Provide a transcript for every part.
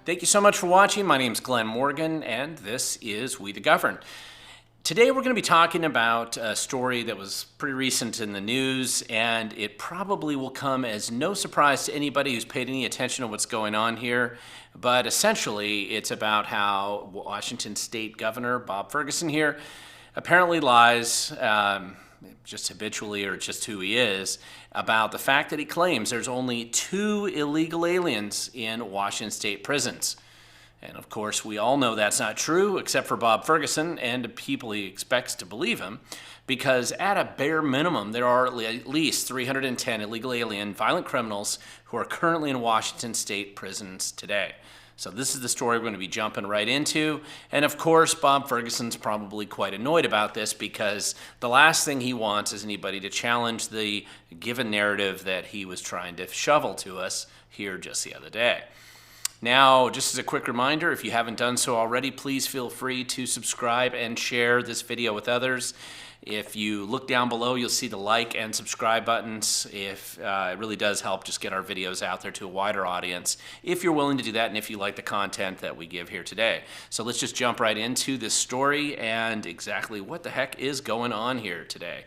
Thank you so much for watching. My name is Glenn Morgan, and this is We the Govern. Today we're going to be talking about a story that was pretty recent in the news, and it probably will come as no surprise to anybody who's paid any attention to what's going on here. But essentially, it's about how Washington State Governor Bob Ferguson here apparently lies, just habitually or just who he is, about the fact that he claims there's only 2 illegal aliens in Washington State prisons. And of course, we all know that's not true, except for Bob Ferguson and the people he expects to believe him, because at a bare minimum, there are at least 310 illegal alien violent criminals who are currently in Washington State prisons today. So this is the story we're going to be jumping right into. And of course, Bob Ferguson's probably quite annoyed about this because the last thing he wants is anybody to challenge the given narrative that he was trying to shovel to us here just the other day. Now, just as a quick reminder, if you haven't done so already, please feel free to subscribe and share this video with others. If you look down below, you'll see the like and subscribe buttons. It really does help just get our videos out there to a wider audience, if you're willing to do that and if you like the content that we give here today. So let's just jump right into this story and exactly what the heck is going on here today.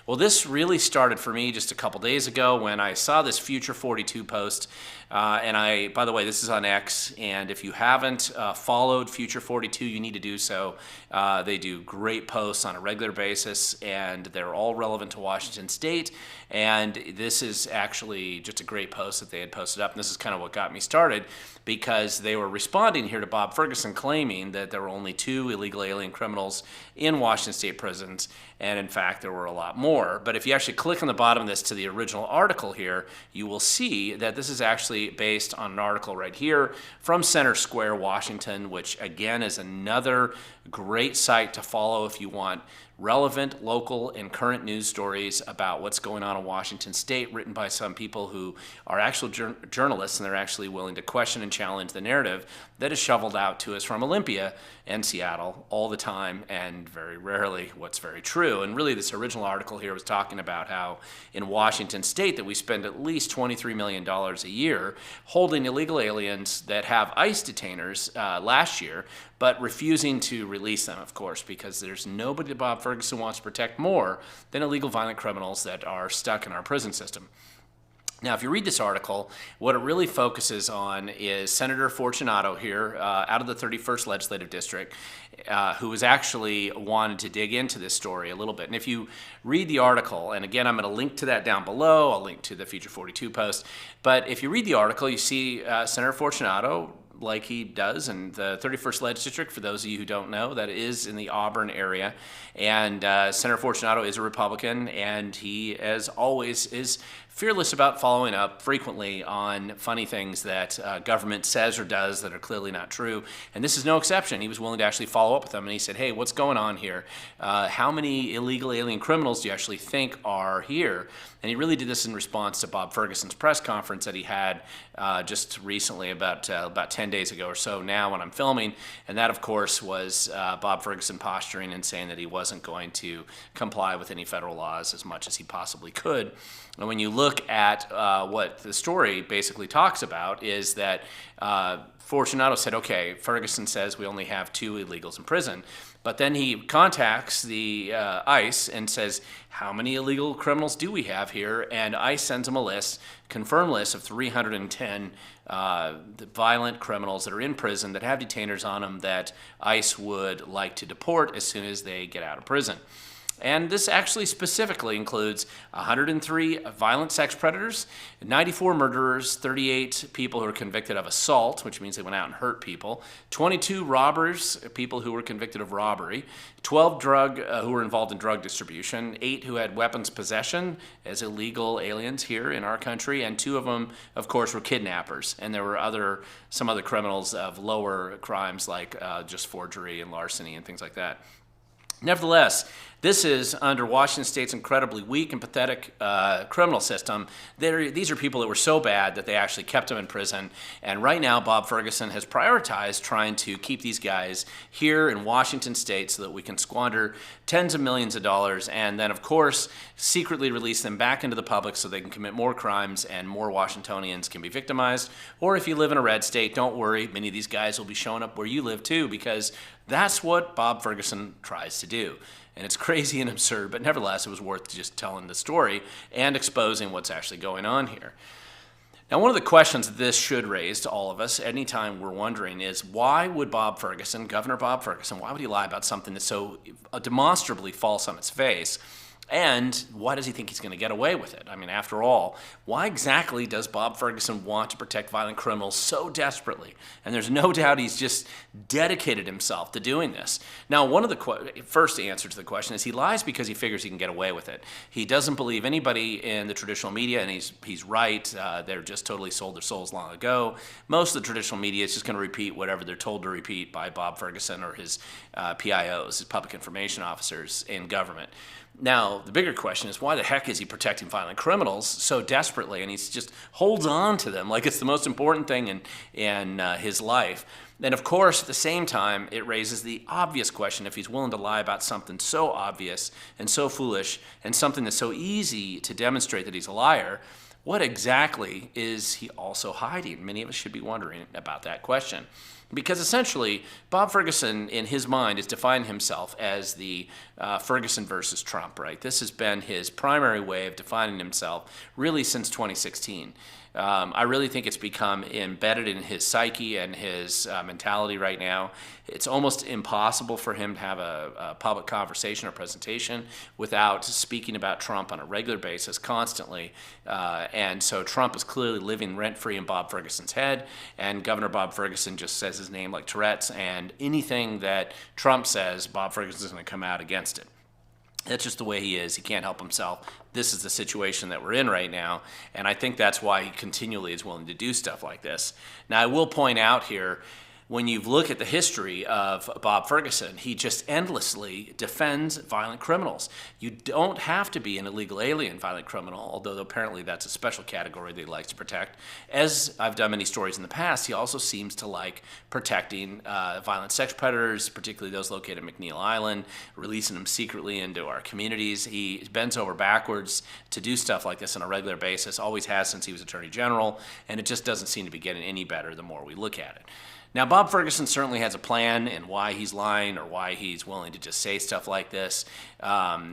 Well, this really started for me just a couple days ago when I saw this Future 42 post. By the way, this is on X, and if you haven't followed Future 42, you need to do so. They do great posts on a regular basis, and they're all relevant to Washington State. And this is actually just a great post that they had posted up, and this is kind of what got me started, because they were responding here to Bob Ferguson claiming that there were only 2 illegal alien criminals in Washington State prisons, and in fact there were a lot more. But if you actually click on the bottom of this to the original article here, you will see that this is actually based on an article right here from Center Square, Washington, which again is another great site to follow if you want relevant, local, and current news stories about what's going on in Washington State, written by some people who are actual journalists, and they're actually willing to question and challenge the narrative that is shoveled out to us from Olympia and Seattle all the time, and very rarely what's very true. And really, this original article here was talking about how in Washington State that we spend at least $23 million a year holding illegal aliens that have ICE detainers last year, but refusing to release them, of course, because there's nobody that Bob Ferguson wants to protect more than illegal violent criminals that are stuck in our prison system. Now, if you read this article, what it really focuses on is Senator Fortunato here out of the 31st Legislative District, who has actually wanted to dig into this story a little bit. And if you read the article, and again, I'm going to link to that down below, I'll link to the Future 42 post, but if you read the article, you see Senator Fortunato, like he does in the 31st Leg District, for those of you who don't know, that is in the Auburn area. And Senator Fortunato is a Republican, and he, as always, is fearless about following up frequently on funny things that government says or does that are clearly not true. And this is no exception. He was willing to actually follow up with them, and he said, hey, what's going on here? How many illegal alien criminals do you actually think are here? And he really did this in response to Bob Ferguson's press conference that he had just recently, about 10 days ago or so now when I'm filming. And that, of course, was Bob Ferguson posturing and saying that he wasn't going to comply with any federal laws as much as he possibly could. And when you look at what the story basically talks about is that Fortunato said, okay, Ferguson says we only have 2 illegals in prison. But then he contacts the ICE and says, how many illegal criminals do we have here? And ICE sends him a list, confirmed list of 310 violent criminals that are in prison that have detainers on them that ICE would like to deport as soon as they get out of prison. And this actually specifically includes 103 violent sex predators, 94 murderers, 38 people who were convicted of assault, which means they went out and hurt people, 22 robbers, people who were convicted of robbery, 12 who were involved in drug distribution, 8 who had weapons possession as illegal aliens here in our country, and 2 of them, of course, were kidnappers. And there were some other criminals of lower crimes like just forgery and larceny and things like that. Nevertheless, This is under Washington State's incredibly weak and pathetic criminal system. These are people that were so bad that they actually kept them in prison. And right now, Bob Ferguson has prioritized trying to keep these guys here in Washington State so that we can squander tens of millions of dollars and then, of course, secretly release them back into the public so they can commit more crimes and more Washingtonians can be victimized. Or if you live in a red state, don't worry, many of these guys will be showing up where you live too, because that's what Bob Ferguson tries to do. And it's crazy and absurd, but nevertheless, it was worth just telling the story and exposing what's actually going on here. Now, one of the questions that this should raise to all of us anytime we're wondering is, why would Bob Ferguson, Governor Bob Ferguson, why would he lie about something that's so demonstrably false on its face? And why does he think he's going to get away with it? I mean, after all, why exactly does Bob Ferguson want to protect violent criminals so desperately? And there's no doubt he's just dedicated himself to doing this. Now, one of the first answer to the question is he lies because he figures he can get away with it. He doesn't believe anybody in the traditional media, and he's right. They're just totally sold their souls long ago. Most of the traditional media is just going to repeat whatever they're told to repeat by Bob Ferguson or his PIOs, his public information officers in government. Now, the bigger question is, why the heck is he protecting violent criminals so desperately? And he just holds on to them like it's the most important thing in his life. And of course, at the same time, it raises the obvious question: if he's willing to lie about something so obvious and so foolish and something that's so easy to demonstrate that he's a liar, what exactly is he also hiding? Many of us should be wondering about that question. Because essentially, Bob Ferguson, in his mind, is defining himself as the Ferguson versus Trump, right? This has been his primary way of defining himself really since 2016. I really think it's become embedded in his psyche and his mentality right now. It's almost impossible for him to have a public conversation or presentation without speaking about Trump on a regular basis, constantly. And so Trump is clearly living rent-free in Bob Ferguson's head, and Governor Bob Ferguson just says his name like Tourette's, and anything that Trump says, Bob Ferguson's going to come out against it. That's just the way he is. He can't help himself. This is the situation that we're in right now, and I think that's why he continually is willing to do stuff like this. Now, I will point out here, when you look at the history of Bob Ferguson, he just endlessly defends violent criminals. You don't have to be an illegal alien violent criminal, although apparently that's a special category that he likes to protect. As I've done many stories in the past, he also seems to like protecting violent sex predators, particularly those located at McNeil Island, releasing them secretly into our communities. He bends over backwards to do stuff like this on a regular basis, always has since he was Attorney General, and it just doesn't seem to be getting any better the more we look at it. Now, Bob Ferguson certainly has a plan in why he's lying or why he's willing to just say stuff like this.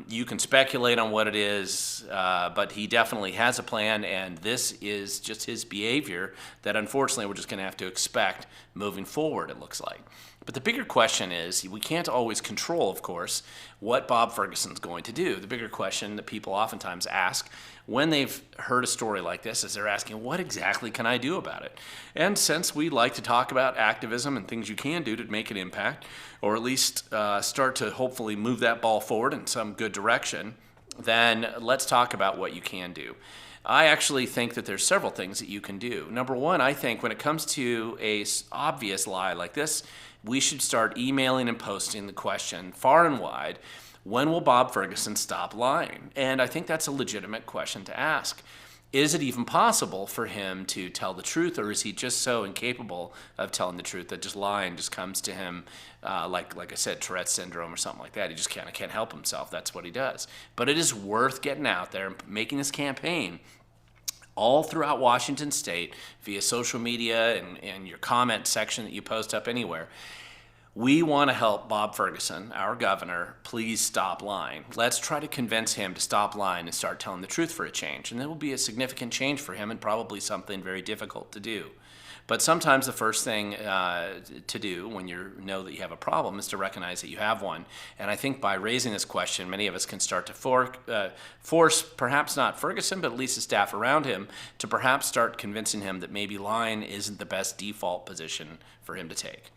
You can speculate on what it is, but he definitely has a plan, and this is just his behavior that unfortunately we're just going to have to expect moving forward, it looks like. But the bigger question is, we can't always control, of course, what Bob Ferguson's going to do. The bigger question that people oftentimes ask when they've heard a story like this is they're asking, what exactly can I do about it? And since we like to talk about activism and things you can do to make an impact, or at least start to hopefully move that ball forward in some good direction, then let's talk about what you can do. I actually think that there's several things that you can do. Number one, I think when it comes to a obvious lie like this, we should start emailing and posting the question far and wide, when will Bob Ferguson stop lying? And I think that's a legitimate question to ask. Is it even possible for him to tell the truth, or is he just so incapable of telling the truth that just lying just comes to him, like I said, Tourette's syndrome or something like that? He just can't help himself. That's what he does. But it is worth getting out there and making this campaign all throughout Washington State via social media and your comment section that you post up anywhere. We want to help Bob Ferguson, our governor, please stop lying. Let's try to convince him to stop lying and start telling the truth for a change. And it will be a significant change for him and probably something very difficult to do. But sometimes the first thing to do when you know that you have a problem is to recognize that you have one. And I think by raising this question, many of us can start to force perhaps not Ferguson, but at least the staff around him to perhaps start convincing him that maybe lying isn't the best default position for him to take.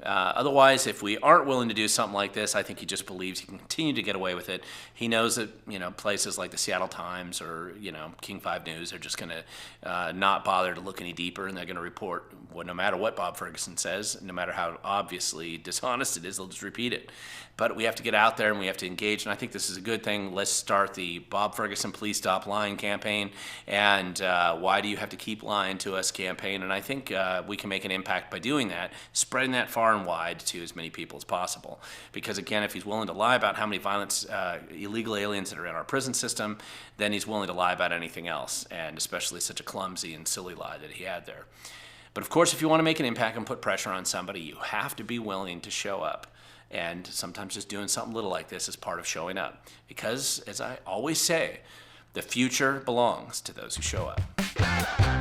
Otherwise, if we aren't willing to do something like this, I think he just believes he can continue to get away with it. He knows that places like the Seattle Times or King 5 News are just going to not bother to look any deeper, and they're going to report no matter what Bob Ferguson says, no matter how obviously dishonest it is, they'll just repeat it. But we have to get out there and we have to engage, and I think this is a good thing. Let's start the Bob Ferguson Please Stop Lying campaign, and Why Do You Have to Keep Lying to Us campaign, and I think we can make an impact by doing that, spreading that far and wide to as many people as possible. Because again, if he's willing to lie about how many illegal aliens that are in our prison system, then he's willing to lie about anything else, and especially such a clumsy and silly lie that he had there. But of course, if you want to make an impact and put pressure on somebody, you have to be willing to show up. And sometimes just doing something little like this is part of showing up. Because, as I always say, the future belongs to those who show up.